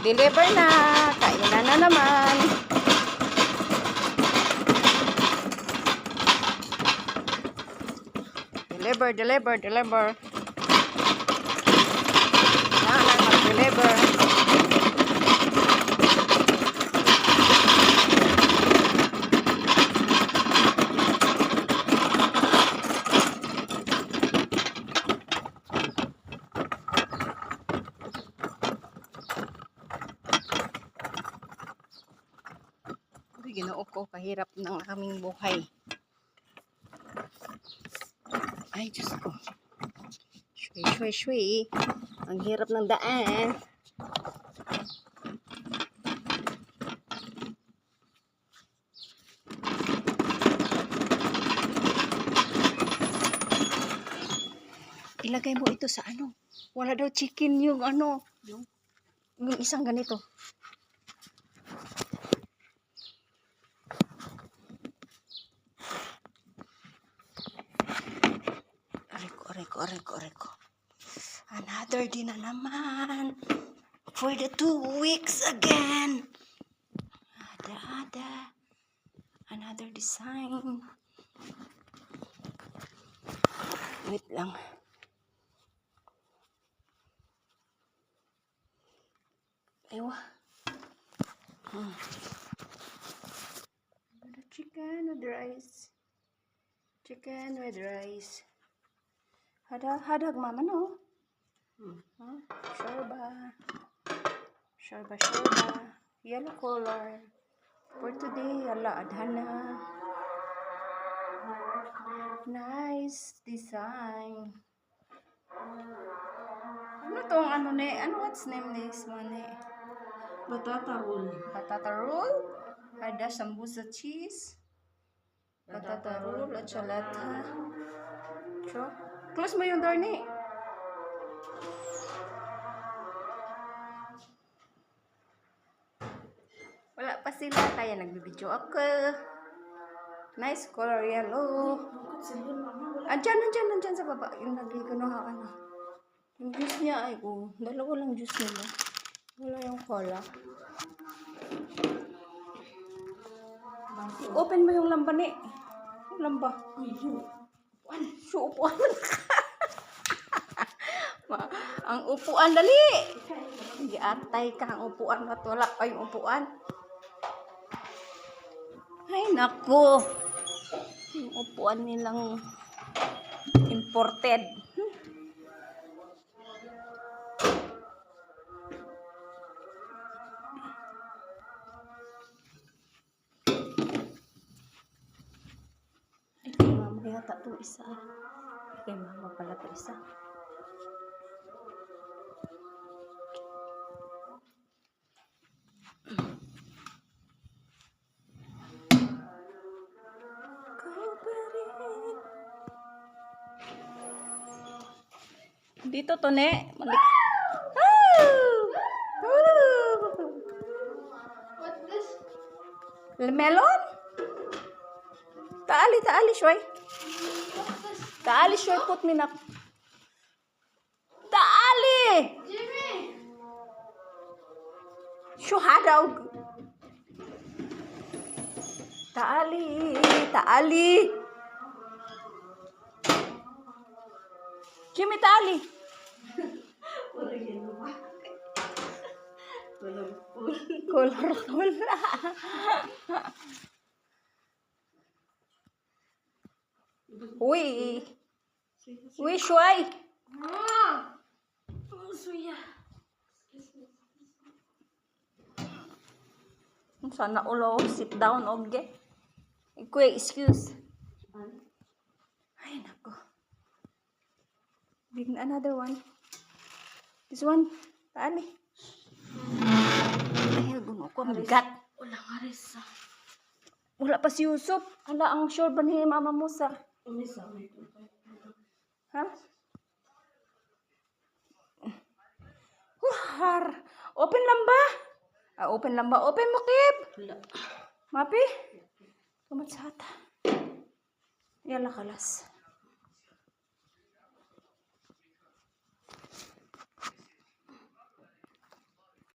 Deliver na. Kainan na naman. Deliver. Mag-deliver. Ginoo ko, kahirap ng aming buhay. Ay, Diyos ko. Shwe. Ang hirap ng daan. Ilagay mo ito sa ano. Wala daw chicken yung ano. Yung isang ganito. Areko. Another day na naman. For the 2 weeks again. Another design. Wait lang. Ewa. Chicken with rice. Hadag mama no. Shorba. Yellow color. For today, adhana. Nice design. Ano tong ano ne? What's name this one ne? Batata roll. Ada sambusa cheese. Batata roll at salata. Close mo yung door ni. Wala pa sila kaya nagbibideo ako. Nice color yellow. Andyan sa baba. Yung nagkikunuha ka na. Yung juice niya ay dalawa lang juice nila. Wala yung cola. Open mo yung lamba ni. Yung lamba. Upuan. Ang upuan dali. Giatay ka ang upuan at wala pa yung upuan. Ay nako. Yung upuan nilang imported. Mamaya ito isa. Kay mama pala ito isa. Dito to ne. What's this? Melon? Taali, Shoy. Taali, Shoy, put me na. Taali! Jimmy! Shuhadaw. Taali. Jimmy, taali. Colorful. Uy, Shoy. Suya. Sana ulo, sit down, okay? Quick, excuse. Ay, nako. Big another one. This one, taali. Ay, guno ko, mabigat. Wala nga rin Wala pa si Yusuf. Hala, ang sure ba ni mama mo sa? Ha? Open lang ba? Open lang ba? Open mo, Kip. Mapi? Kamatsata. Yala kalas.